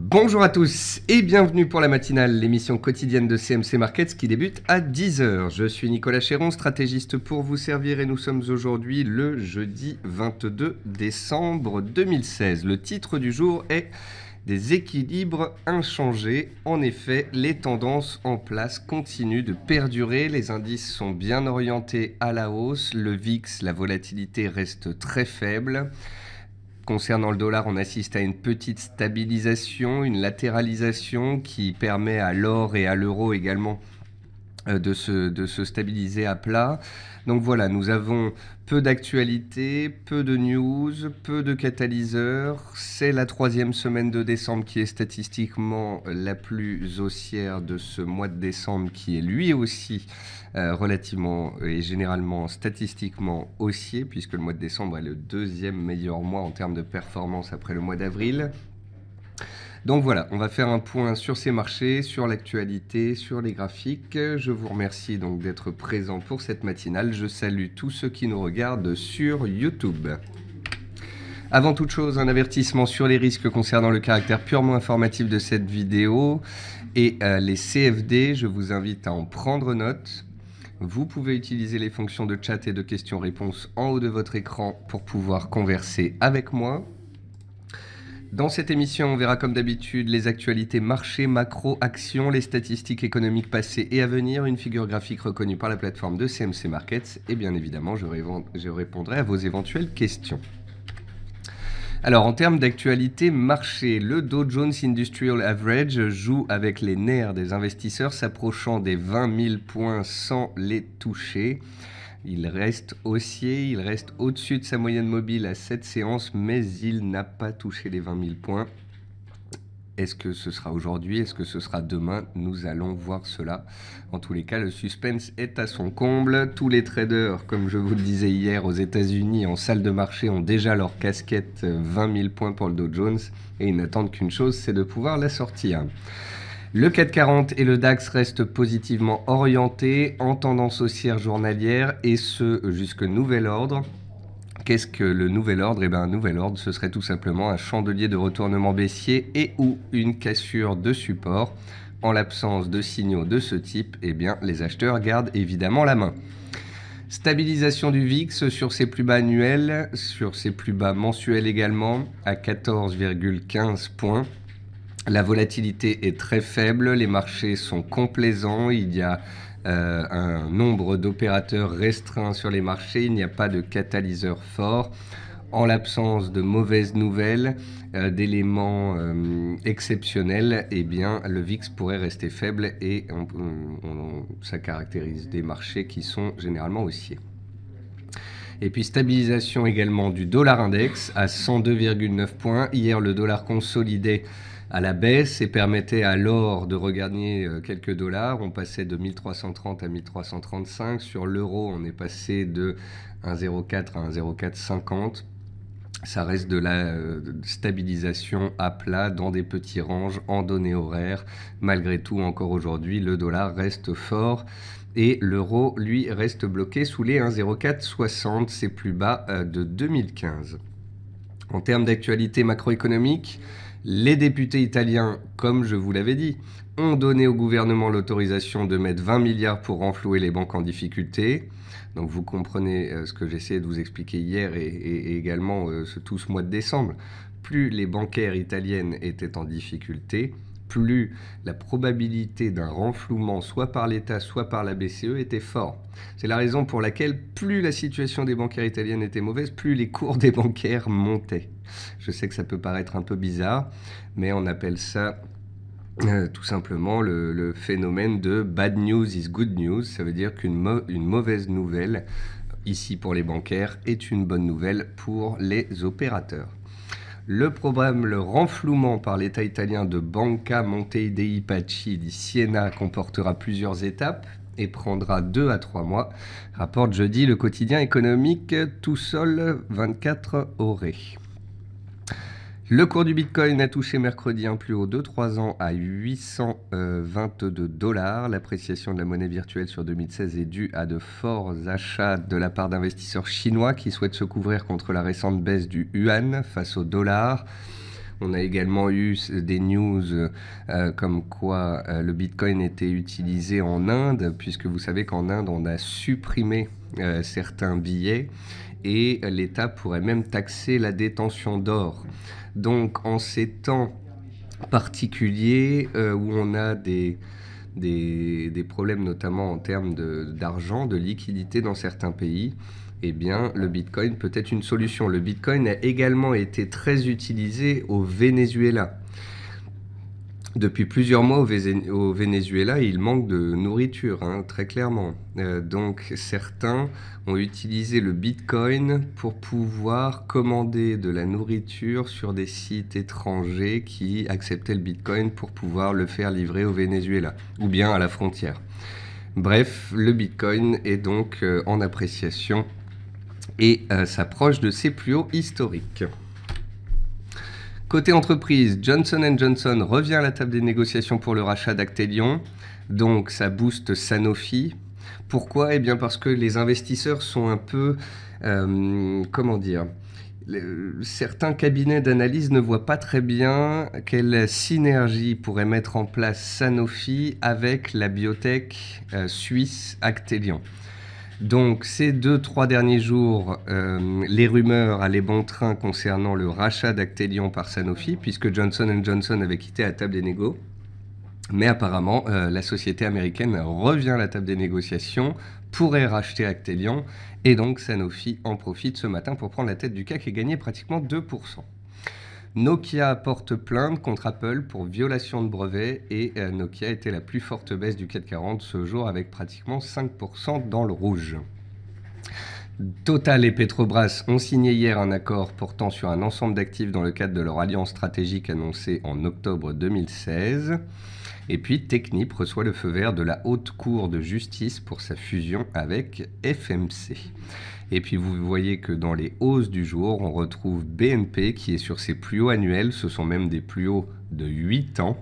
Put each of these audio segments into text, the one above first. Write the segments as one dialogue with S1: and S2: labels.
S1: Bonjour à tous et bienvenue pour la matinale, l'émission quotidienne de CMC Markets qui débute à 10 h. Je suis Nicolas Chéron, stratégiste pour vous servir et nous sommes aujourd'hui le jeudi 22 décembre 2016. Le titre du jour est « Des équilibres inchangés ». En effet, les tendances en place continuent de perdurer. Les indices sont bien orientés à la hausse. Le VIX, la volatilité reste très faible. Concernant le dollar, on assiste à une petite stabilisation, une latéralisation qui permet à l'or et à l'euro également de se stabiliser à plat. Donc voilà, nous avons peu d'actualités, peu de news, peu de catalyseurs. C'est la troisième semaine de décembre qui est statistiquement la plus haussière de ce mois de décembre, qui est lui aussi relativement et généralement statistiquement haussier, puisque le mois de décembre est le deuxième meilleur mois en termes de performance après le mois d'avril. Donc voilà, on va faire un point sur ces marchés, sur l'actualité, sur les graphiques. Je vous remercie donc d'être présent pour cette matinale. Je salue tous ceux qui nous regardent sur YouTube. Avant toute chose, un avertissement sur les risques concernant le caractère purement informatif de cette vidéo et les CFD. Je vous invite à en prendre note. Vous pouvez utiliser les fonctions de chat et de questions-réponses en haut de votre écran pour pouvoir converser avec moi. Dans cette émission, on verra comme d'habitude les actualités marché, macro, actions, les statistiques économiques passées et à venir, une figure graphique reconnue par la plateforme de CMC Markets et bien évidemment, je répondrai à vos éventuelles questions. Alors, en termes d'actualité marché, le Dow Jones Industrial Average joue avec les nerfs des investisseurs, s'approchant des 20 000 points sans les toucher. Il reste haussier, il reste au-dessus de sa moyenne mobile à 7 séances, mais il n'a pas touché les 20 000 points. Est-ce que ce sera aujourd'hui? Est-ce que ce sera demain? Nous allons voir cela. En tous les cas, le suspense est à son comble. Tous les traders, comme je vous le disais hier, aux États-Unis, en salle de marché, ont déjà leur casquette 20 000 points pour le Dow Jones et ils n'attendent qu'une chose, c'est de pouvoir la sortir. Le CAC 40 et le DAX restent positivement orientés en tendance haussière journalière et ce jusque nouvel ordre. Qu'est-ce que le nouvel ordre? Eh bien, un nouvel ordre, ce serait tout simplement un chandelier de retournement baissier et ou une cassure de support. En l'absence de signaux de ce type, eh bien, les acheteurs gardent évidemment la main. Stabilisation du VIX sur ses plus bas annuels, sur ses plus bas mensuels également, à 14,15 points. La volatilité est très faible, les marchés sont complaisants, il y a un nombre d'opérateurs restreint sur les marchés, il n'y a pas de catalyseur fort. En l'absence de mauvaises nouvelles, d'éléments exceptionnels, eh bien, le VIX pourrait rester faible et ça caractérise des marchés qui sont généralement haussiers. Et puis stabilisation également du dollar index à 102,9 points. Hier, le dollar consolidait à la baisse et permettait à l'or de regagner quelques dollars. On passait de 1330 à 1335. Sur l'euro, on est passé de 1,04 à 1,0450. Ça reste de la stabilisation à plat dans des petits ranges en données horaires. Malgré tout, encore aujourd'hui, le dollar reste fort et l'euro, lui, reste bloqué sous les 1,0460, c'est plus bas de 2015. En termes d'actualité macroéconomique, les députés italiens, comme je vous l'avais dit, ont donné au gouvernement l'autorisation de mettre 20 milliards pour renflouer les banques en difficulté. Donc vous comprenez ce que j'essayais de vous expliquer hier et également tout ce mois de décembre. Plus les bancaires italiennes étaient en difficulté, plus la probabilité d'un renflouement soit par l'État, soit par la BCE était fort. C'est la raison pour laquelle plus la situation des bancaires italiennes était mauvaise, plus les cours des bancaires montaient. Je sais que ça peut paraître un peu bizarre, mais on appelle ça tout simplement le phénomène de bad news is good news. Ça veut dire qu'une mauvaise nouvelle, ici pour les bancaires, est une bonne nouvelle pour les opérateurs. Le problème, le renflouement par l'État italien de Banca Monte dei Paschi di Siena comportera plusieurs étapes et prendra 2 à 3 mois, rapporte jeudi le quotidien économique Tout Sol 24 Ore. Le cours du Bitcoin a touché mercredi un plus haut de 3 ans à 822 $. L'appréciation de la monnaie virtuelle sur 2016 est due à de forts achats de la part d'investisseurs chinois qui souhaitent se couvrir contre la récente baisse du yuan face au dollar. On a également eu des news comme quoi le Bitcoin était utilisé en Inde, puisque vous savez qu'en Inde, on a supprimé certains billets et l'État pourrait même taxer la détention d'or. Donc en ces temps particuliers où on a des problèmes notamment en termes d'argent, de liquidité dans certains pays, eh bien le Bitcoin peut être une solution. Le Bitcoin a également été très utilisé au Venezuela. Depuis plusieurs mois au Venezuela, il manque de nourriture, hein, très clairement. Donc certains ont utilisé le Bitcoin pour pouvoir commander de la nourriture sur des sites étrangers qui acceptaient le Bitcoin pour pouvoir le faire livrer au Venezuela, ou bien à la frontière. Bref, le Bitcoin est donc en appréciation et s'approche de ses plus hauts historiques. Côté entreprise, Johnson & Johnson revient à la table des négociations pour le rachat d'Actelion, donc ça booste Sanofi. Pourquoi? Eh bien parce que les investisseurs sont un peu, comment dire, certains cabinets d'analyse ne voient pas très bien quelle synergie pourrait mettre en place Sanofi avec la biotech suisse Actelion. Donc ces 2-3 derniers jours, les rumeurs allaient bon train concernant le rachat d'Actelion par Sanofi, puisque Johnson & Johnson avait quitté la table des négos. Mais apparemment, la société américaine revient à la table des négociations, pourrait racheter Actelion, et donc Sanofi en profite ce matin pour prendre la tête du CAC et gagner pratiquement 2%. Nokia porte plainte contre Apple pour violation de brevet et Nokia était la plus forte baisse du CAC 40 ce jour avec pratiquement 5% dans le rouge. Total et Petrobras ont signé hier un accord portant sur un ensemble d'actifs dans le cadre de leur alliance stratégique annoncée en octobre 2016. Et puis Technip reçoit le feu vert de la Haute Cour de justice pour sa fusion avec FMC. Et puis vous voyez que dans les hausses du jour, on retrouve BNP qui est sur ses plus hauts annuels, ce sont même des plus hauts de 8 ans.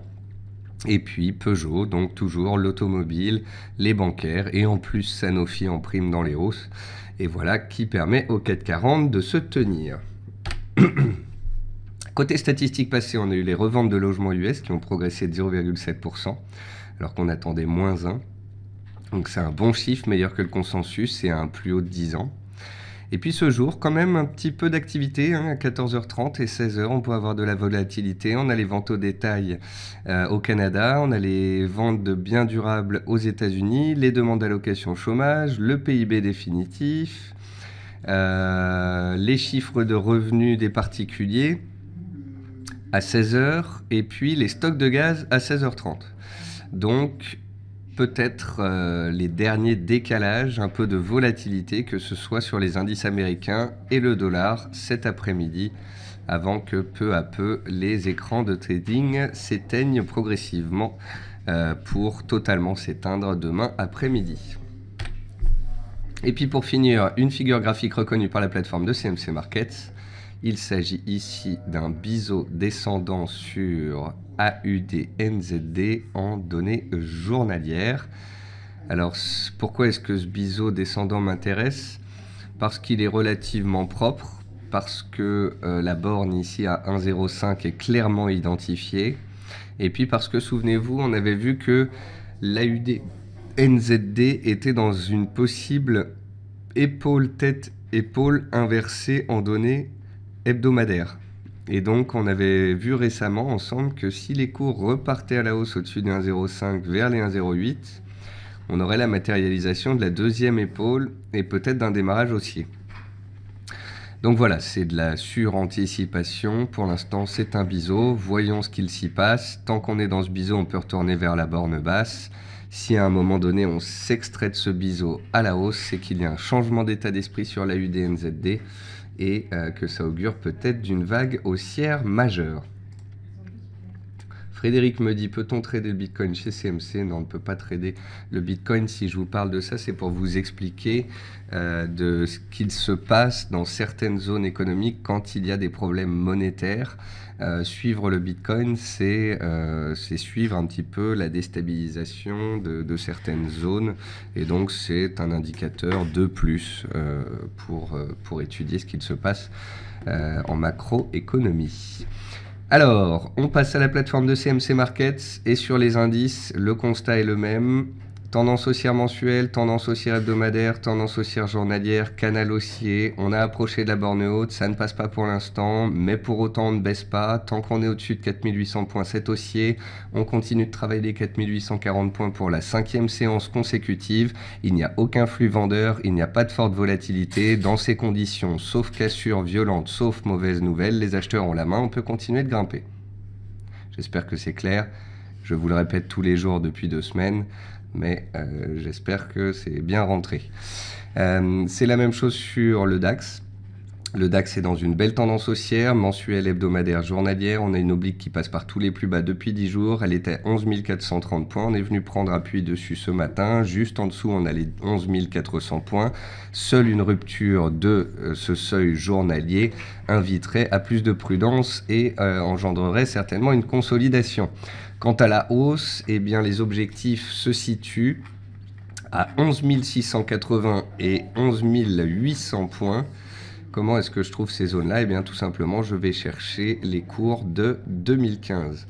S1: Et puis Peugeot, donc toujours l'automobile, les bancaires et en plus Sanofi en prime dans les hausses. Et voilà qui permet au CAC 40 de se tenir. Côté statistiques passées, on a eu les reventes de logements US qui ont progressé de 0,7%, alors qu'on attendait moins 1. Donc c'est un bon chiffre, meilleur que le consensus et un plus haut de 10 ans. Et puis ce jour, quand même un petit peu d'activité, hein, à 14h30 et 16h, on peut avoir de la volatilité. On a les ventes au détail au Canada, on a les ventes de biens durables aux États-Unis, les demandes d'allocation chômage, le PIB définitif, les chiffres de revenus des particuliers à 16h et puis les stocks de gaz à 16h30. Donc peut-être les derniers décalages, un peu de volatilité, que ce soit sur les indices américains et le dollar cet après-midi, avant que peu à peu les écrans de trading s'éteignent progressivement pour totalement s'éteindre demain après-midi. Et puis pour finir, une figure graphique reconnue par la plateforme de CMC Markets. Il s'agit ici d'un biseau descendant sur AUD-NZD en données journalières. Alors pourquoi est-ce que ce biseau descendant m'intéresse? Parce qu'il est relativement propre, parce que la borne ici à 1,05 est clairement identifiée, et puis parce que souvenez-vous, on avait vu que l'AUD-NZD était dans une possible épaule-tête-épaule inversée en données hebdomadaire. Et donc on avait vu récemment ensemble que si les cours repartaient à la hausse au-dessus des 1,05 vers les 1,08, on aurait la matérialisation de la deuxième épaule et peut-être d'un démarrage haussier. Donc voilà, c'est de la suranticipation. Pour l'instant, c'est un biseau. Voyons ce qu'il s'y passe. Tant qu'on est dans ce biseau, on peut retourner vers la borne basse. Si à un moment donné, on s'extrait de ce biseau à la hausse, c'est qu'il y a un changement d'état d'esprit sur la UDNZD et que ça augure peut-être d'une vague haussière majeure. Frédéric me dit, peut-on trader le Bitcoin chez CMC? Non, on ne peut pas trader le Bitcoin. Si je vous parle de ça, c'est pour vous expliquer de ce qu'il se passe dans certaines zones économiques quand il y a des problèmes monétaires. Suivre le Bitcoin, c'est suivre un petit peu la déstabilisation de certaines zones. Et donc, c'est un indicateur de plus pour étudier ce qu'il se passe en macroéconomie. Alors, on passe à la plateforme de CMC Markets et sur les indices, le constat est le même. Tendance haussière mensuelle, tendance haussière hebdomadaire, tendance haussière journalière, canal haussier. On a approché de la borne haute, ça ne passe pas pour l'instant, mais pour autant on ne baisse pas. Tant qu'on est au-dessus de 4800 points, c'est haussier. On continue de travailler les 4840 points pour la 5e séance consécutive. Il n'y a aucun flux vendeur, il n'y a pas de forte volatilité. Dans ces conditions, sauf cassure violente, sauf mauvaise nouvelle, les acheteurs ont la main, on peut continuer de grimper. J'espère que c'est clair. Je vous le répète tous les jours depuis 2 semaines. Mais j'espère que c'est bien rentré. C'est la même chose sur le DAX. Le DAX est dans une belle tendance haussière, mensuelle, hebdomadaire, journalière. On a une oblique qui passe par tous les plus bas depuis 10 jours. Elle était à 11 430 points. On est venu prendre appui dessus ce matin. Juste en dessous, on a les 11 400 points. Seule une rupture de ce seuil journalier inviterait à plus de prudence et engendrerait certainement une consolidation. Quant à la hausse, eh bien, les objectifs se situent à 11 680 et 11 800 points. Comment est-ce que je trouve ces zones-là? Eh bien, tout simplement, je vais chercher les cours de 2015.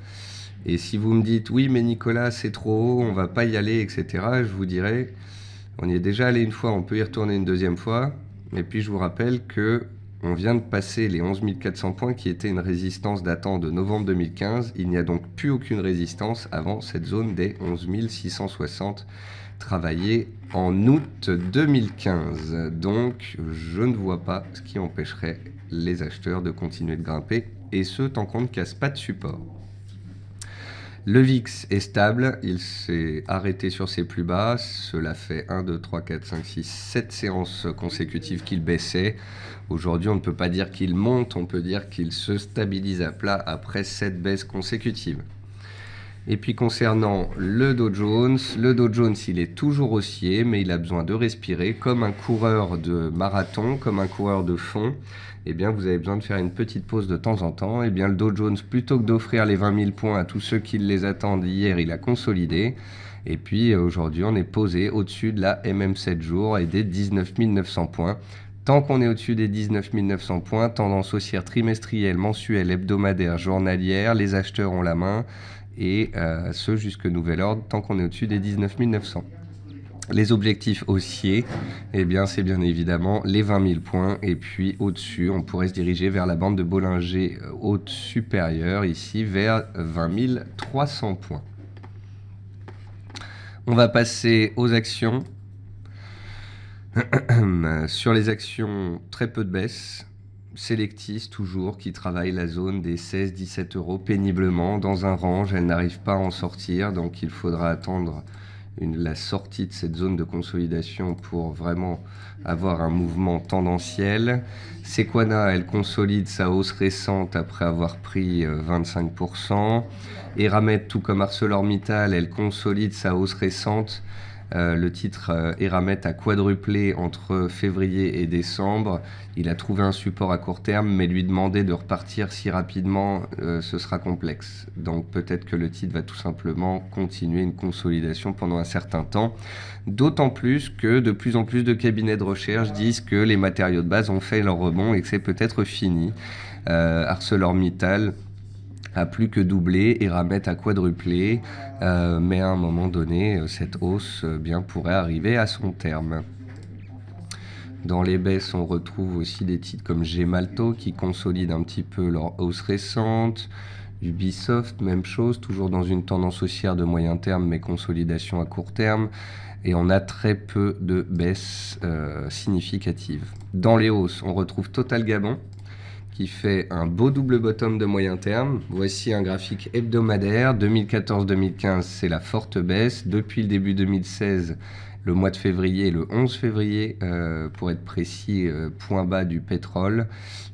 S1: Et si vous me dites, oui, mais Nicolas, c'est trop haut, on va pas y aller, etc., je vous dirais, on y est déjà allé une fois, on peut y retourner une deuxième fois. Et puis, je vous rappelle que on vient de passer les 11 400 points qui était une résistance datant de novembre 2015. Il n'y a donc plus aucune résistance avant cette zone des 11 660 travaillée en août 2015. Donc je ne vois pas ce qui empêcherait les acheteurs de continuer de grimper, et ce tant qu'on ne casse pas de support. Le VIX est stable, il s'est arrêté sur ses plus bas, cela fait 1, 2, 3, 4, 5, 6, 7 séances consécutives qu'il baissait. Aujourd'hui, on ne peut pas dire qu'il monte, on peut dire qu'il se stabilise à plat après 7 baisses consécutives. Et puis concernant le Dow Jones, il est toujours haussier, mais il a besoin de respirer comme un coureur de marathon, comme un coureur de fond. Eh bien, vous avez besoin de faire une petite pause de temps en temps. Eh bien, le Dow Jones, plutôt que d'offrir les 20 000 points à tous ceux qui les attendent, hier, il a consolidé. Et puis, aujourd'hui, on est posé au-dessus de la MM 7 jours et des 19 900 points. Tant qu'on est au-dessus des 19 900 points, tendance haussière trimestrielle, mensuelle, hebdomadaire, journalière, les acheteurs ont la main. Et ce jusque nouvel ordre, tant qu'on est au-dessus des 19 900. Les objectifs haussiers, eh bien, c'est bien évidemment les 20 000 points. Et puis au-dessus, on pourrait se diriger vers la bande de Bollinger haute supérieure, ici vers 20 300 points. On va passer aux actions. Sur les actions, très peu de baisse. Selectis toujours, qui travaille la zone des 16-17 € péniblement dans un range. Elle n'arrive pas à en sortir, donc il faudra attendre la sortie de cette zone de consolidation pour vraiment avoir un mouvement tendanciel. Sequana, elle consolide sa hausse récente après avoir pris 25%. Eramet, tout comme ArcelorMittal, elle consolide sa hausse récente. Le titre Eramet a quadruplé entre février et décembre. Il a trouvé un support à court terme, mais lui demander de repartir si rapidement, ce sera complexe. Donc peut-être que le titre va tout simplement continuer une consolidation pendant un certain temps. D'autant plus que de plus en plus de cabinets de recherche disent que les matériaux de base ont fait leur rebond et que c'est peut-être fini. ArcelorMittal a plus que doublé, Eramet a quadruplé, mais à un moment donné, cette hausse bien pourrait arriver à son terme. Dans les baisses, on retrouve aussi des titres comme Gemalto qui consolident un petit peu leur hausse récente. Ubisoft, même chose, toujours dans une tendance haussière de moyen terme, mais consolidation à court terme. Et on a très peu de baisses significatives. Dans les hausses, on retrouve Total Gabon, qui fait un beau double bottom de moyen terme. Voici un graphique hebdomadaire. 2014-2015, c'est la forte baisse. Depuis le début 2016, le mois de février, le 11 février, pour être précis, point bas du pétrole,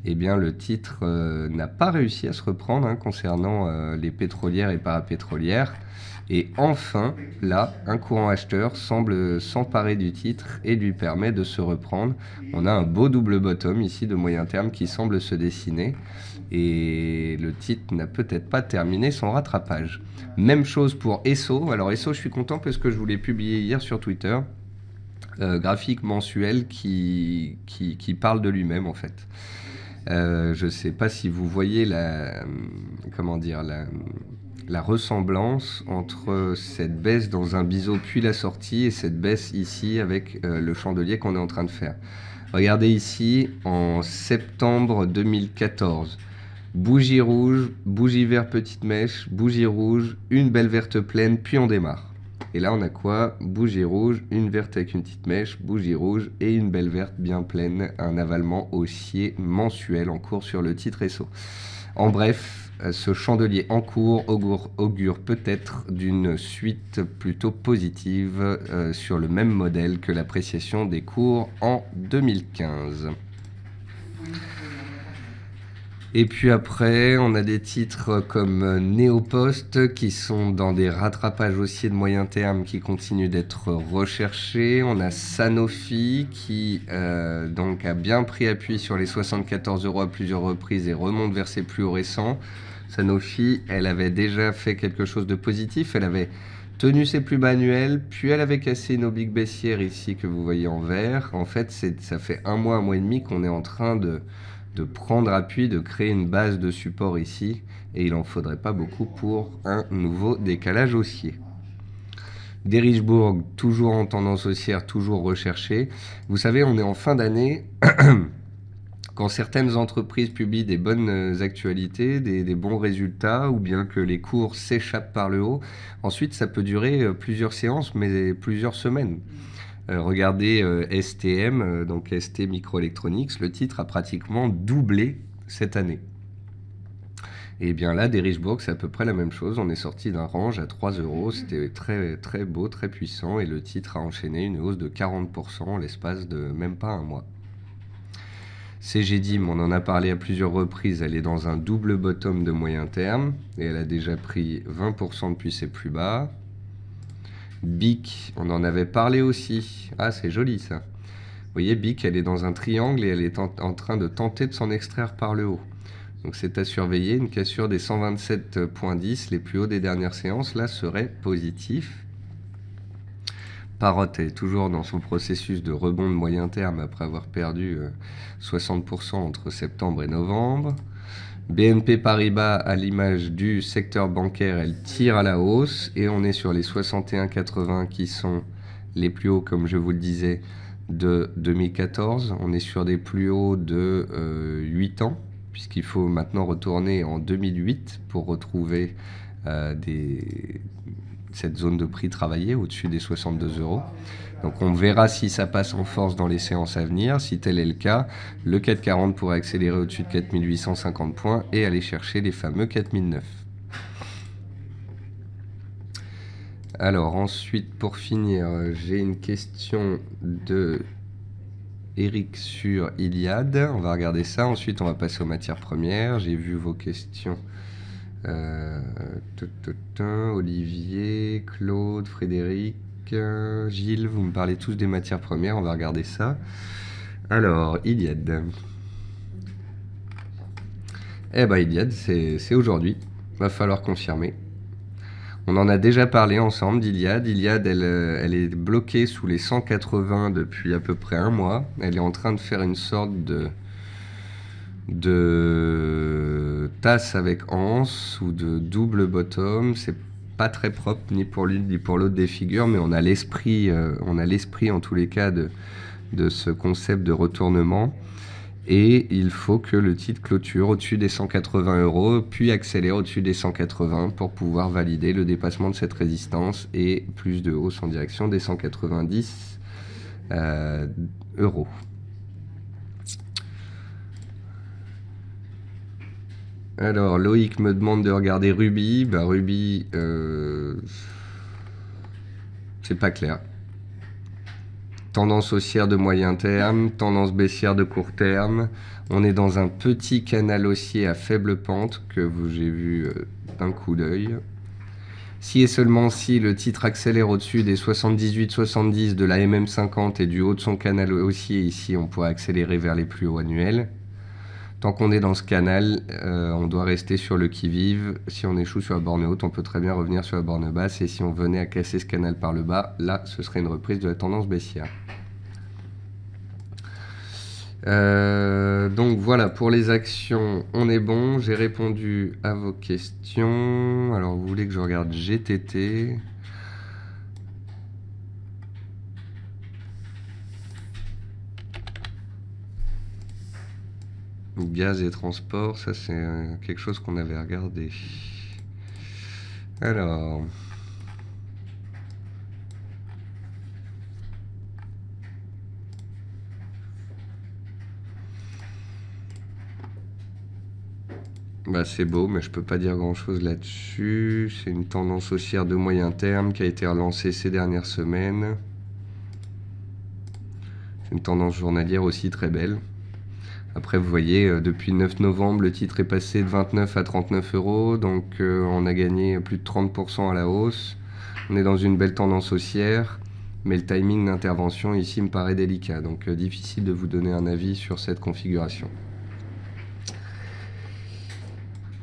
S1: eh bien, le titre n'a pas réussi à se reprendre concernant les pétrolières et parapétrolières. Et enfin, là, un courant acheteur semble s'emparer du titre et lui permet de se reprendre. On a un beau double bottom ici de moyen terme qui semble se dessiner. Et le titre n'a peut-être pas terminé son rattrapage. Même chose pour Esso. Alors Esso, je suis content parce que je vous l'ai publié hier sur Twitter. Graphique mensuel qui parle de lui-même en fait. Je ne sais pas si vous voyez comment dire, la ressemblance entre cette baisse dans un biseau puis la sortie et cette baisse ici avec le chandelier qu'on est en train de faire. Regardez ici, en septembre 2014, bougie rouge, bougie vert petite mèche, bougie rouge, une belle verte pleine, puis on démarre. Et là, on a quoi? Bougie rouge, une verte avec une petite mèche, bougie rouge et une belle verte bien pleine, un avalement haussier mensuel en cours sur le titre SO. En bref, ce chandelier en cours augure peut-être d'une suite plutôt positive sur le même modèle que l'appréciation des cours en 2015. Et puis après, on a des titres comme Neopost qui sont dans des rattrapages haussiers de moyen terme qui continuent d'être recherchés. On a Sanofi qui donc a bien pris appui sur les 74 € à plusieurs reprises et remonte vers ses plus hauts récents. Sanofi, elle avait déjà fait quelque chose de positif. Elle avait tenu ses plus bas annuels, puis elle avait cassé une oblique baissière ici que vous voyez en vert. En fait, ça fait un mois et demi qu'on est en train de prendre appui, de créer une base de support ici, et il n'en faudrait pas beaucoup pour un nouveau décalage haussier. Derichebourg, toujours en tendance haussière, toujours recherché. Vous savez, on est en fin d'année, quand certaines entreprises publient des bonnes actualités, des bons résultats, ou bien que les cours s'échappent par le haut, ensuite ça peut durer plusieurs séances, mais plusieurs semaines. Regardez STM, donc ST Microelectronics, le titre a pratiquement doublé cette année. Et bien là, Derichebourg, c'est à peu près la même chose. On est sorti d'un range à 3 €, c'était très, très beau, très puissant, et le titre a enchaîné une hausse de 40% en l'espace de même pas un mois. CGDIM, on en a parlé à plusieurs reprises, elle est dans un double bottom de moyen terme, et elle a déjà pris 20% depuis ses plus bas. BIC, on en avait parlé aussi. Ah, c'est joli ça. Vous voyez, BIC, elle est dans un triangle et elle est en train de tenter de s'en extraire par le haut. Donc c'est à surveiller. Une cassure des 127,10, les plus hauts des dernières séances, là, serait positif. Parrot est toujours dans son processus de rebond de moyen terme après avoir perdu 60% entre septembre et novembre. BNP Paribas, à l'image du secteur bancaire, elle tire à la hausse et on est sur les 61,80 qui sont les plus hauts, comme je vous le disais, de 2014. On est sur des plus hauts de 8 ans, puisqu'il faut maintenant retourner en 2008 pour retrouver cette zone de prix travaillée au-dessus des 62 €. Donc on verra si ça passe en force dans les séances à venir. Si tel est le cas, le CAC 40 pourrait accélérer au-dessus de 4850 points et aller chercher les fameux 4009. Alors ensuite, pour finir, j'ai une question de Eric sur Iliad. On va regarder ça. Ensuite, on va passer aux matières premières. J'ai vu vos questions. Olivier, Claude, Frédéric, Gilles, vous me parlez tous des matières premières, on va regarder ça. Alors, Iliad. Eh ben, Iliad, c'est aujourd'hui. Va falloir confirmer. On en a déjà parlé ensemble d'Iliad. Iliad, elle est bloquée sous les 180 depuis à peu près un mois. Elle est en train de faire une sorte de tasse avec anse ou de double bottom. C'est pas très propre ni pour l'une ni pour l'autre des figures, mais on a l'esprit en tous les cas de ce concept de retournement, et il faut que le titre clôture au-dessus des 180 €, puis accélère au-dessus des 180 pour pouvoir valider le dépassement de cette résistance et plus de hausse en direction des 190 €. Alors, Loïc me demande de regarder Ruby. Bah, Ruby, c'est pas clair. Tendance haussière de moyen terme, tendance baissière de court terme. On est dans un petit canal haussier à faible pente que j'ai vu d'un coup d'œil. Si et seulement si le titre accélère au-dessus des 78-70 de la MM50 et du haut de son canal haussier, ici on pourrait accélérer vers les plus hauts annuels. Tant qu'on est dans ce canal, on doit rester sur le qui-vive. Si on échoue sur la borne haute, on peut très bien revenir sur la borne basse. Et si on venait à casser ce canal par le bas, là, ce serait une reprise de la tendance baissière. Donc voilà, pour les actions, on est bon. J'ai répondu à vos questions. Alors, vous voulez que je regarde GTT? Gaz et transport, ça c'est quelque chose qu'on avait regardé. Alors... Bah, c'est beau, mais je peux pas dire grand chose là-dessus. C'est une tendance haussière de moyen terme qui a été relancée ces dernières semaines. C'est une tendance journalière aussi très belle. Après, vous voyez, depuis le 9 novembre, le titre est passé de 29 à 39 euros. Donc, on a gagné plus de 30% à la hausse. On est dans une belle tendance haussière. Mais le timing d'intervention ici me paraît délicat. Donc, difficile de vous donner un avis sur cette configuration.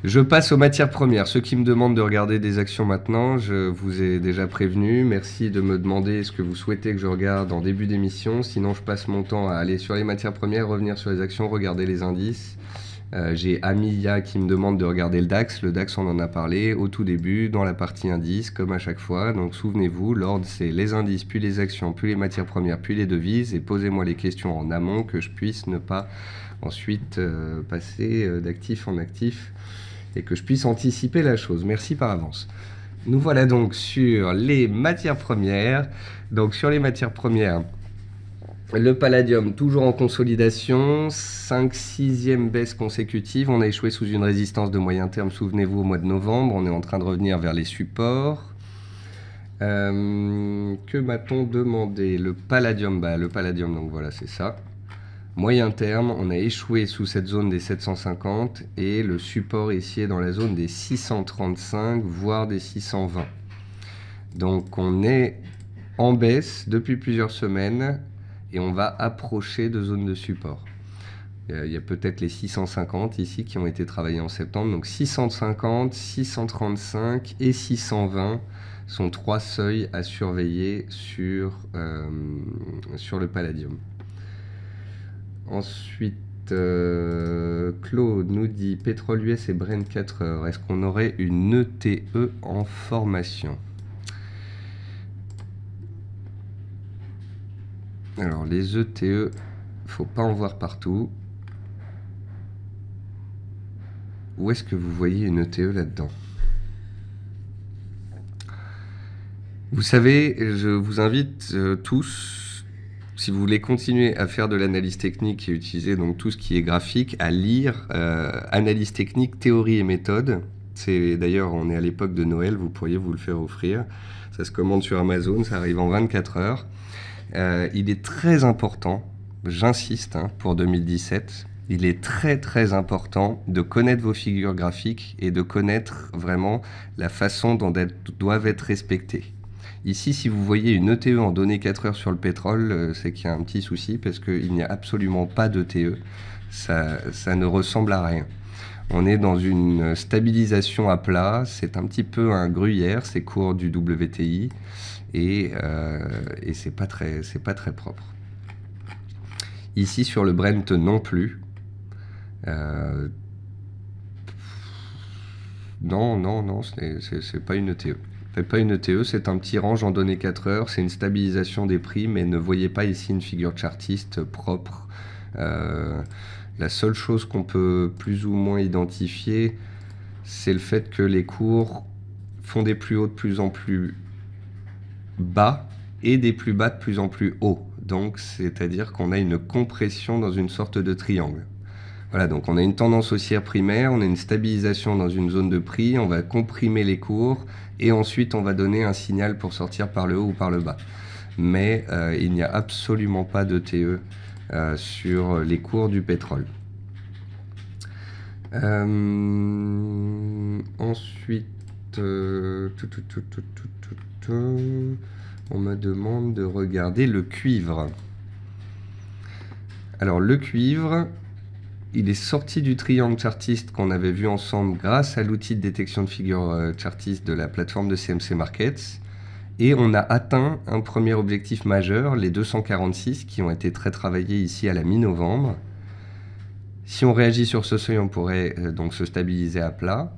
S1: Je passe aux matières premières. Ceux qui me demandent de regarder des actions maintenant, je vous ai déjà prévenu. Merci de me demander ce que vous souhaitez que je regarde en début d'émission. Sinon, je passe mon temps à aller sur les matières premières, revenir sur les actions, regarder les indices. J'ai Amilia qui me demande de regarder le DAX. Le DAX, on en a parlé au tout début, dans la partie indices, comme à chaque fois. Donc, souvenez-vous, l'ordre, c'est les indices, puis les actions, puis les matières premières, puis les devises. Et posez-moi les questions en amont que je puisse ne pas ensuite passer d'actif en actif et que je puisse anticiper la chose. Merci par avance. Nous voilà donc sur les matières premières. Donc sur les matières premières, le palladium toujours en consolidation, 5/6e baisse consécutive. On a échoué sous une résistance de moyen terme, souvenez-vous, au mois de novembre. On est en train de revenir vers les supports. Que m'a-t-on demandé? Le palladium, le palladium, donc voilà, c'est ça. Moyen terme, on a échoué sous cette zone des 750 et le support ici est dans la zone des 635, voire des 620. Donc on est en baisse depuis plusieurs semaines et on va approcher de zones de support. Il y a peut-être les 650 ici qui ont été travaillés en septembre. Donc 650, 635 et 620 sont trois seuils à surveiller sur le palladium. Ensuite, Claude nous dit pétrole US et Brent 4 heures. Est-ce qu'on aurait une ETE en formation? Alors, les ETE, il ne faut pas en voir partout. Où est-ce que vous voyez une ETE là-dedans? Vous savez, je vous invite tous, si vous voulez continuer à faire de l'analyse technique et utiliser donc tout ce qui est graphique, à lire Analyse technique, théorie et méthode. C'est d'ailleurs, on est à l'époque de Noël, vous pourriez vous le faire offrir. Ça se commande sur Amazon, ça arrive en 24 heures. Il est très important, j'insiste pour 2017, il est très important de connaître vos figures graphiques et de connaître vraiment la façon dont elles doivent être respectées. Ici, si vous voyez une ETE en données 4 heures sur le pétrole, c'est qu'il y a un petit souci parce qu'il n'y a absolument pas d'ETE. Ça ne ressemble à rien. On est dans une stabilisation à plat, c'est un petit peu un gruyère, c'est court du WTI et c'est pas très propre. Ici sur le Brent non plus. Non, c'est pas une ETE. C'est pas une ETE, c'est un petit range en données 4 heures, c'est une stabilisation des prix, mais ne voyez pas ici une figure chartiste propre. La seule chose qu'on peut plus ou moins identifier, c'est le fait que les cours font des plus hauts de plus en plus bas et des plus bas de plus en plus hauts. Donc, c'est-à-dire qu'on a une compression dans une sorte de triangle. Voilà, donc on a une tendance haussière primaire, on a une stabilisation dans une zone de prix, on va comprimer les cours et ensuite on va donner un signal pour sortir par le haut ou par le bas. Mais il n'y a absolument pas d'ETE sur les cours du pétrole. Ensuite, on me demande de regarder le cuivre. Alors le cuivre, il est sorti du triangle chartiste qu'on avait vu ensemble grâce à l'outil de détection de figures chartiste de la plateforme de CMC Markets. Et on a atteint un premier objectif majeur, les 246, qui ont été très travaillés ici à la mi-novembre. Si on réagit sur ce seuil, on pourrait donc se stabiliser à plat.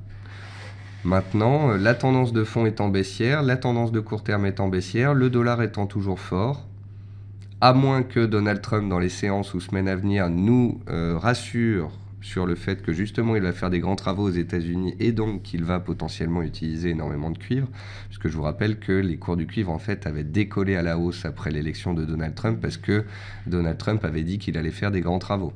S1: Maintenant, la tendance de fond étant baissière, la tendance de court terme étant baissière, le dollar étant toujours fort, à moins que Donald Trump, dans les séances ou semaines à venir, nous rassure sur le fait que justement il va faire des grands travaux aux États-Unis et donc qu'il va potentiellement utiliser énormément de cuivre, puisque je vous rappelle que les cours du cuivre en fait avaient décollé à la hausse après l'élection de Donald Trump parce que Donald Trump avait dit qu'il allait faire des grands travaux.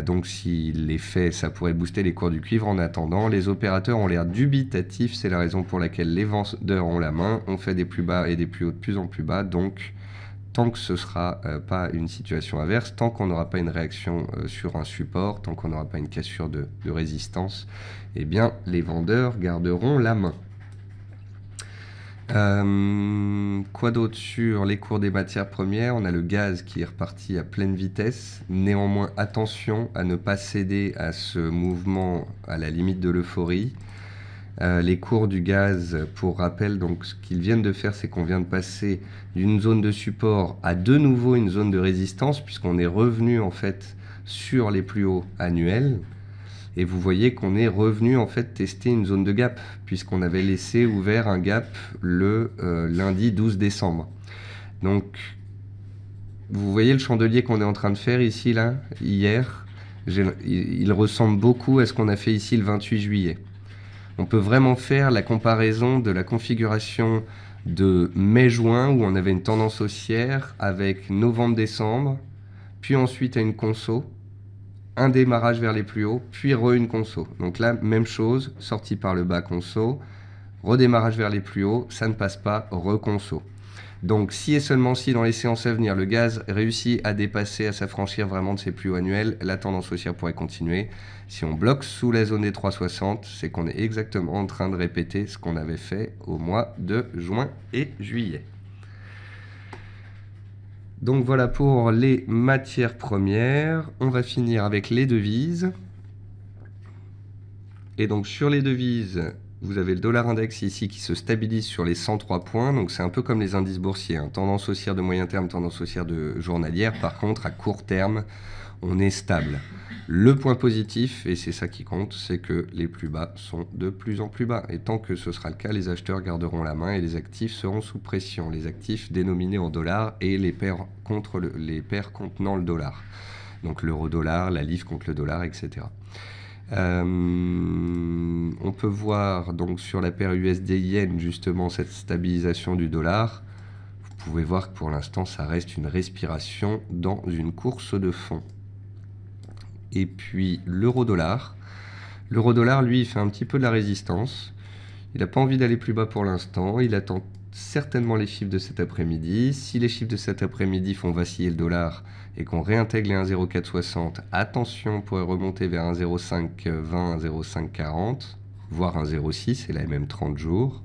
S1: Donc s'il les fait, ça pourrait booster les cours du cuivre. En attendant, les opérateurs ont l'air dubitatifs, c'est la raison pour laquelle les vendeurs ont la main, on fait des plus bas et des plus hauts de plus en plus bas, donc tant que ce ne sera pas une situation inverse, tant qu'on n'aura pas une réaction sur un support, tant qu'on n'aura pas une cassure de résistance, eh bien les vendeurs garderont la main. Quoi d'autre sur les cours des matières premières? On a le gaz qui est reparti à pleine vitesse. Néanmoins, attention à ne pas céder à ce mouvement à la limite de l'euphorie. Les cours du gaz, pour rappel, donc ce qu'ils viennent de faire, c'est qu'on vient de passer d'une zone de support à de nouveau une zone de résistance, puisqu'on est revenu en fait sur les plus hauts annuels. Et vous voyez qu'on est revenu en fait tester une zone de gap, puisqu'on avait laissé ouvert un gap le lundi 12 décembre. Donc, vous voyez le chandelier qu'on est en train de faire ici, là, hier. Il ressemble beaucoup à ce qu'on a fait ici le 28 juillet. On peut vraiment faire la comparaison de la configuration de mai-juin, où on avait une tendance haussière, avec novembre-décembre, puis ensuite à une conso, un démarrage vers les plus hauts, puis une conso. Donc là, même chose, sortie par le bas conso, redémarrage vers les plus hauts, ça ne passe pas, reconso. Donc si et seulement si dans les séances à venir, le gaz réussit à dépasser, à s'affranchir vraiment de ses plus hauts annuels, la tendance haussière pourrait continuer. Si on bloque sous la zone des 3,60, c'est qu'on est exactement en train de répéter ce qu'on avait fait au mois de juin et juillet. Donc voilà pour les matières premières. On va finir avec les devises. Et donc sur les devises, vous avez le dollar index ici qui se stabilise sur les 103 points. Donc c'est un peu comme les indices boursiers, hein. Tendance haussière de moyen terme, tendance haussière de journalière. Par contre, à court terme, on est stable. Le point positif, et c'est ça qui compte, c'est que les plus bas sont de plus en plus bas. Et tant que ce sera le cas, les acheteurs garderont la main et les actifs seront sous pression. Les actifs dénominés en dollars et les paires contenant le dollar. Donc l'euro-dollar, la livre contre le dollar, etc. On peut voir donc sur la paire USD-Yen justement cette stabilisation du dollar. Vous pouvez voir que pour l'instant ça reste une respiration dans une course de fond. Et puis l'euro-dollar. L'euro-dollar, lui, il fait un petit peu de la résistance. Il n'a pas envie d'aller plus bas pour l'instant. Il attend certainement les chiffres de cet après-midi. Si les chiffres de cet après-midi font vaciller le dollar et qu'on réintègre les 1,0460, attention, on pourrait remonter vers 1,0520, 1,0540, voire 1,06 et la même 30 jours.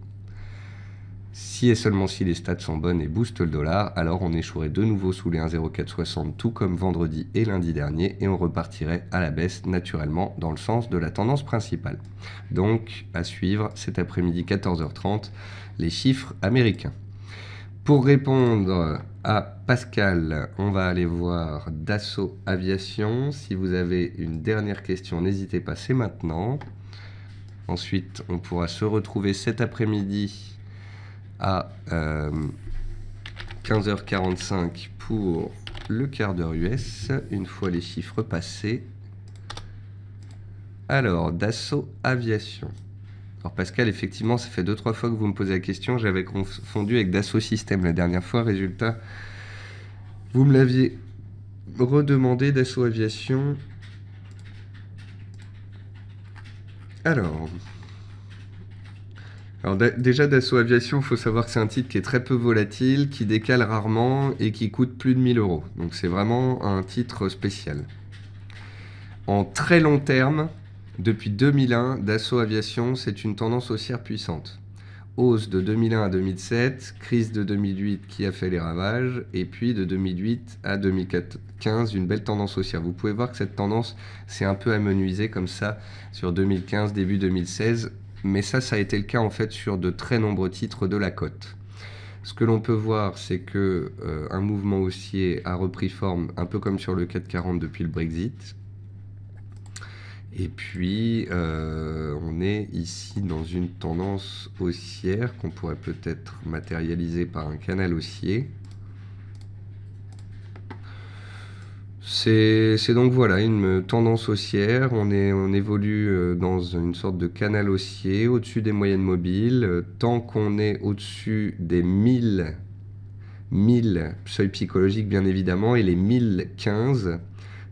S1: Si et seulement si les stats sont bonnes et boostent le dollar, alors on échouerait de nouveau sous les 1,0460 tout comme vendredi et lundi dernier et on repartirait à la baisse naturellement dans le sens de la tendance principale. Donc à suivre cet après-midi 14h30 les chiffres américains. Pour répondre à Pascal, on va aller voir Dassault Aviation. Si vous avez une dernière question, n'hésitez pas, c'est maintenant. Ensuite, on pourra se retrouver cet après-midi à 15h45 pour le quart d'heure US, une fois les chiffres passés. Alors, Dassault Aviation. Alors Pascal, effectivement, ça fait 2-3 fois que vous me posez la question, j'avais confondu avec Dassault Systèmes la dernière fois, résultat, vous me l'aviez redemandé, Dassault Aviation. Alors déjà, Dassault Aviation, il faut savoir que c'est un titre qui est très peu volatile, qui décale rarement et qui coûte plus de 1000 €. Donc c'est vraiment un titre spécial. En très long terme, depuis 2001, Dassault Aviation, c'est une tendance haussière puissante. Hausse de 2001 à 2007, crise de 2008 qui a fait les ravages, et puis de 2008 à 2015, une belle tendance haussière. Vous pouvez voir que cette tendance s'est un peu amenuisée comme ça sur 2015, début 2016, mais ça a été le cas en fait sur de très nombreux titres de la cote. Ce que l'on peut voir, c'est que un mouvement haussier a repris forme, un peu comme sur le CAC 40 depuis le Brexit. Et puis, on est ici dans une tendance haussière qu'on pourrait peut-être matérialiser par un canal haussier. C'est donc voilà une tendance haussière. On évolue dans une sorte de canal haussier au-dessus des moyennes mobiles. Tant qu'on est au-dessus des 1000 seuil psychologique bien évidemment, et les 1015,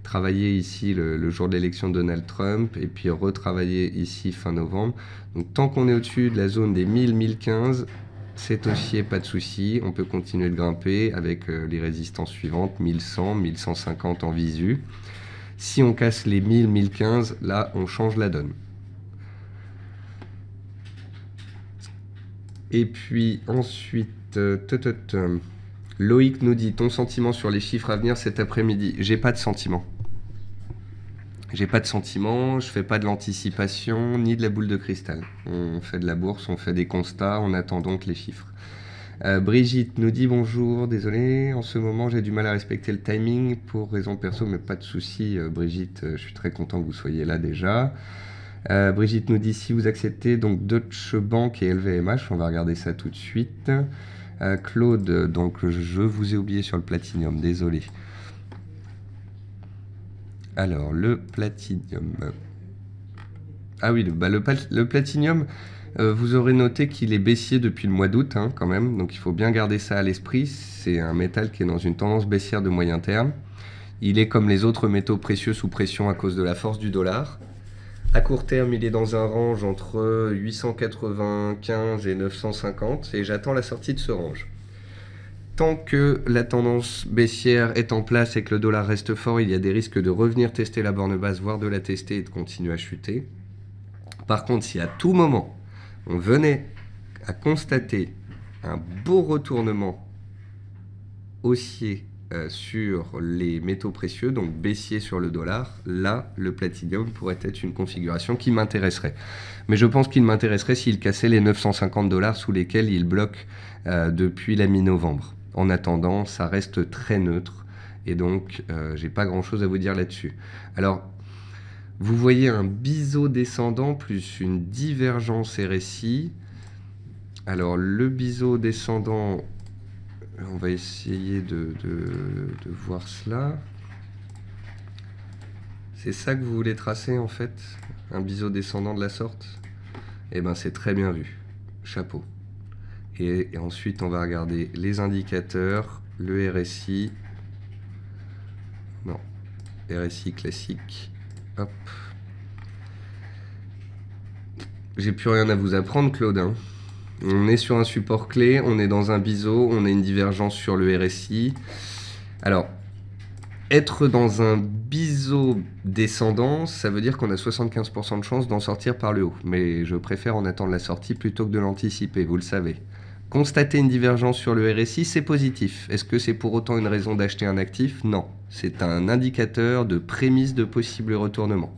S1: travailler ici le jour de l'élection de Donald Trump, et puis retravailler ici fin novembre. Donc tant qu'on est au-dessus de la zone des 1000-1015, c'est haussier, pas de souci, on peut continuer de grimper avec les résistances suivantes, 1100, 1150 en visu. Si on casse les 1000-1015, là on change la donne. Et puis ensuite, Loïc nous dit, ton sentiment sur les chiffres à venir cet après-midi? J'ai pas de sentiment. J'ai pas de sentiment, je fais pas de l'anticipation ni de la boule de cristal. On fait de la bourse, on fait des constats, on attend donc les chiffres. Brigitte nous dit bonjour, désolé, en ce moment j'ai du mal à respecter le timing pour raison perso, mais pas de souci Brigitte, je suis très content que vous soyez là déjà. Brigitte nous dit si vous acceptez donc Deutsche Bank et LVMH, on va regarder ça tout de suite. Claude, donc je vous ai oublié sur le platinium, désolé. Alors, le platinium. Ah oui, le platinium, vous aurez noté qu'il est baissier depuis le mois d'août, hein, quand même. Donc il faut bien garder ça à l'esprit. C'est un métal qui est dans une tendance baissière de moyen terme. Il est comme les autres métaux précieux sous pression à cause de la force du dollar. À court terme, il est dans un range entre 895 et 950 et j'attends la sortie de ce range. Tant que la tendance baissière est en place et que le dollar reste fort, il y a des risques de revenir tester la borne basse, voire de la tester et de continuer à chuter. Par contre, si à tout moment, on venait à constater un beau retournement haussier sur les métaux précieux, donc baissier sur le dollar, là, le platinium pourrait être une configuration qui m'intéresserait. Mais je pense qu'il m'intéresserait s'il cassait les 950 $ sous lesquels il bloque depuis la mi-novembre. En attendant, ça reste très neutre, et donc j'ai pas grand-chose à vous dire là-dessus. Alors, vous voyez un biseau descendant plus une divergence RSI. Alors, le biseau descendant... On va essayer de voir cela. C'est ça que vous voulez tracer en fait? Un biseau descendant de la sorte? Eh bien c'est très bien vu. Chapeau. Et ensuite on va regarder les indicateurs, le RSI. Non, RSI classique. Hop. J'ai plus rien à vous apprendre Claude, hein. On est sur un support clé, on est dans un biseau, on a une divergence sur le RSI. Alors, être dans un biseau descendant, ça veut dire qu'on a 75% de chance d'en sortir par le haut. Mais je préfère en attendre la sortie plutôt que de l'anticiper, vous le savez. Constater une divergence sur le RSI, c'est positif. Est-ce que c'est pour autant une raison d'acheter un actif? Non. C'est un indicateur de prémisse de possible retournement.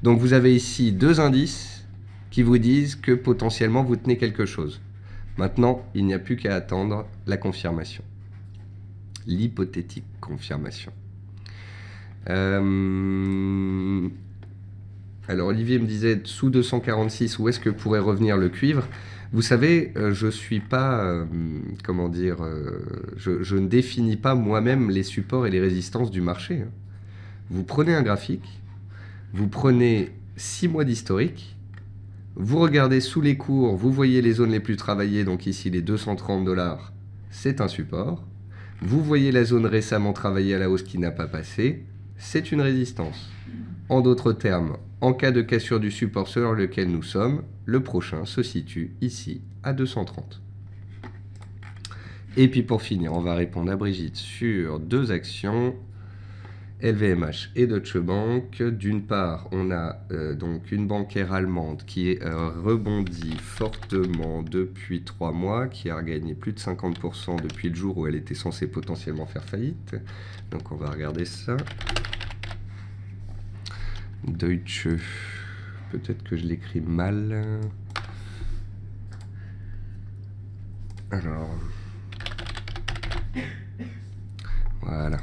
S1: Donc vous avez ici deux indices qui vous disent que potentiellement vous tenez quelque chose. Maintenant, il n'y a plus qu'à attendre la confirmation. L'hypothétique confirmation. Alors Olivier me disait sous 246, où est-ce que pourrait revenir le cuivre? Vous savez, je suis pas, comment dire, je ne définis pas moi-même les supports et les résistances du marché. Vous prenez un graphique, vous prenez 6 mois d'historique, vous regardez sous les cours, vous voyez les zones les plus travaillées, donc ici les 230 $, c'est un support. Vous voyez la zone récemment travaillée à la hausse qui n'a pas passé, c'est une résistance. En d'autres termes, en cas de cassure du support sur lequel nous sommes, le prochain se situe ici à 230. Et puis pour finir, on va répondre à Brigitte sur deux actions, LVMH et Deutsche Bank. D'une part, on a donc une bancaire allemande qui est rebondie fortement depuis 3 mois, qui a regagné plus de 50% depuis le jour où elle était censée potentiellement faire faillite. Donc on va regarder ça. Deutsche, peut-être que je l'écris mal. Alors, voilà.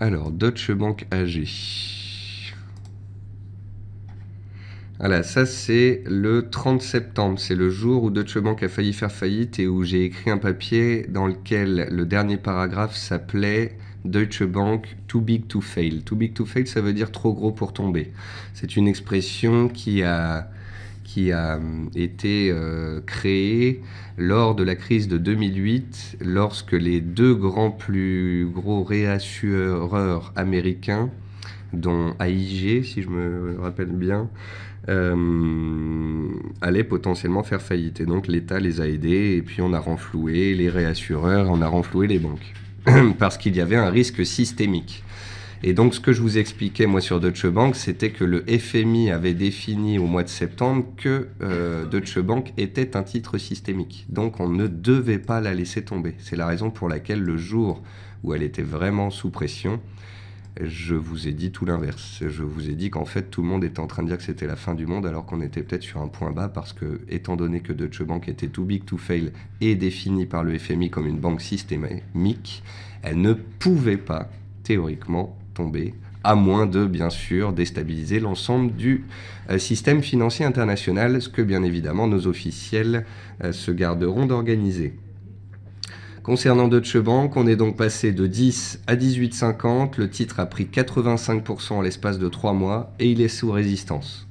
S1: Alors, Deutsche Bank AG. Voilà, ça c'est le 30 septembre, c'est le jour où Deutsche Bank a failli faire faillite et où j'ai écrit un papier dans lequel le dernier paragraphe s'appelait Deutsche Bank too big to fail. Too big to fail, ça veut dire trop gros pour tomber. C'est une expression qui a été créée lors de la crise de 2008, lorsque les deux plus gros réassureurs américains, dont AIG, si je me rappelle bien, allaient potentiellement faire faillite. Et donc l'État les a aidés, et puis on a renfloué les réassureurs, on a renfloué les banques, parce qu'il y avait un risque systémique. Et donc ce que je vous expliquais moi sur Deutsche Bank, c'était que le FMI avait défini au mois de septembre que Deutsche Bank était un titre systémique. Donc on ne devait pas la laisser tomber. C'est la raison pour laquelle le jour où elle était vraiment sous pression, je vous ai dit tout l'inverse. Je vous ai dit qu'en fait tout le monde était en train de dire que c'était la fin du monde, alors qu'on était peut-être sur un point bas, parce que étant donné que Deutsche Bank était too big to fail et définie par le FMI comme une banque systémique, elle ne pouvait pas théoriquement tomber, à moins de bien sûr déstabiliser l'ensemble du système financier international, ce que bien évidemment nos officiels se garderont d'organiser. Concernant Deutsche Bank, on est donc passé de 10 à 18,50. Le titre a pris 85% en l'espace de 3 mois et il est sous résistance.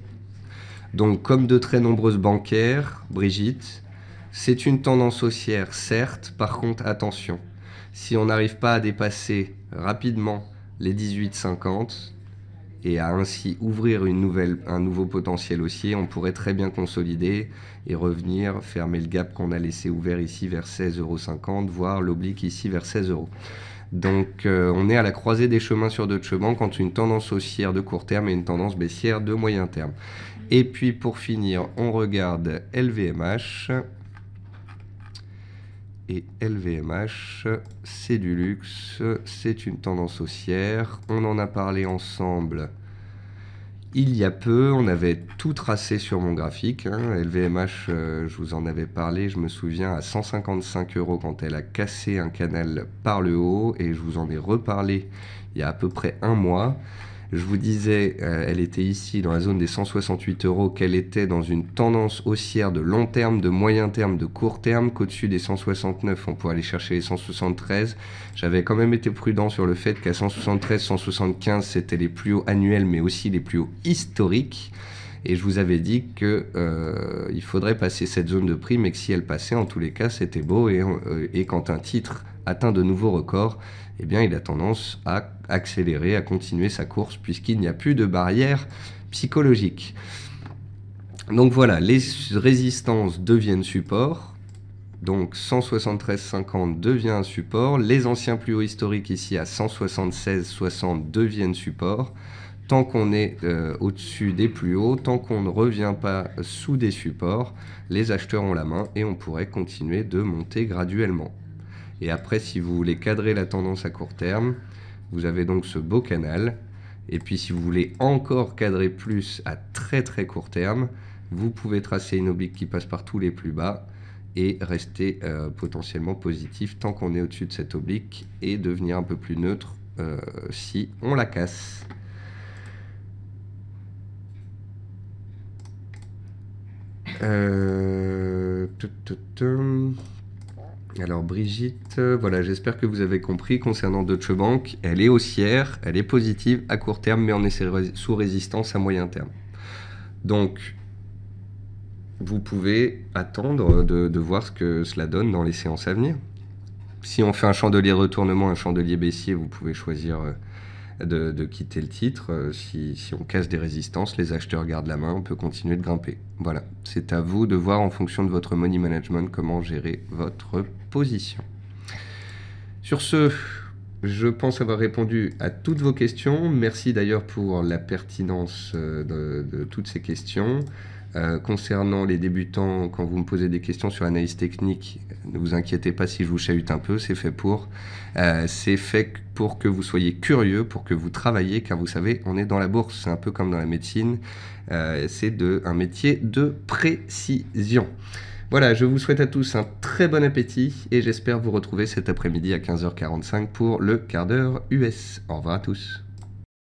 S1: Donc, comme de très nombreuses bancaires, Brigitte, c'est une tendance haussière, certes. Par contre, attention, si on n'arrive pas à dépasser rapidement les 18,50 et à ainsi ouvrir un nouveau potentiel haussier, on pourrait très bien consolider et revenir fermer le gap qu'on a laissé ouvert ici vers 16,50 €, voire l'oblique ici vers 16 €. Donc on est à la croisée des chemins sur Deutsche Bank entre une tendance haussière de court terme et une tendance baissière de moyen terme. Et puis pour finir, on regarde LVMH. Et LVMH, c'est du luxe, c'est une tendance haussière. On en a parlé ensemble il y a peu, on avait tout tracé sur mon graphique. LVMH, je vous en avais parlé, je me souviens, à 155 € quand elle a cassé un canal par le haut, et je vous en ai reparlé il y a à peu près un mois. Je vous disais, elle était ici dans la zone des 168 €, qu'elle était dans une tendance haussière de long terme, de moyen terme, de court terme, qu'au-dessus des 169, on pourrait aller chercher les 173. J'avais quand même été prudent sur le fait qu'à 173, 175, c'était les plus hauts annuels, mais aussi les plus hauts historiques. Et je vous avais dit qu'il faudrait passer cette zone de prix, mais que si elle passait, en tous les cas, c'était beau. Et quand un titre atteint de nouveaux records, eh bien, il a tendance à accélérer, à continuer sa course, puisqu'il n'y a plus de barrière psychologique. Donc voilà, les résistances deviennent support. Donc 173,50 devient un support. Les anciens plus hauts historiques ici à 176,60 deviennent support. Tant qu'on est au-dessus des plus hauts, tant qu'on ne revient pas sous des supports, les acheteurs ont la main et on pourrait continuer de monter graduellement. Et après, si vous voulez cadrer la tendance à court terme, vous avez donc ce beau canal. Et puis si vous voulez encore cadrer plus à très très court terme, vous pouvez tracer une oblique qui passe par tous les plus bas et rester potentiellement positif tant qu'on est au-dessus de cette oblique, et devenir un peu plus neutre si on la casse. Alors Brigitte, voilà, j'espère que vous avez compris. Concernant Deutsche Bank, elle est haussière, elle est positive à court terme, mais on est sous résistance à moyen terme. Donc, vous pouvez attendre de voir ce que cela donne dans les séances à venir. Si on fait un chandelier retournement, un chandelier baissier, vous pouvez choisir de quitter le titre. Si on casse des résistances, les acheteurs gardent la main, on peut continuer de grimper. Voilà, c'est à vous de voir en fonction de votre money management comment gérer votre position. Sur ce, je pense avoir répondu à toutes vos questions. Merci d'ailleurs pour la pertinence de toutes ces questions. Concernant les débutants, quand vous me posez des questions sur l'analyse technique, ne vous inquiétez pas si je vous chahute un peu, c'est fait pour que vous soyez curieux, pour que vous travailliez, car vous savez, on est dans la bourse, c'est un peu comme dans la médecine, c'est un métier de précision. Voilà, je vous souhaite à tous un très bon appétit et j'espère vous retrouver cet après-midi à 15h45 pour le quart d'heure US. Au revoir à tous.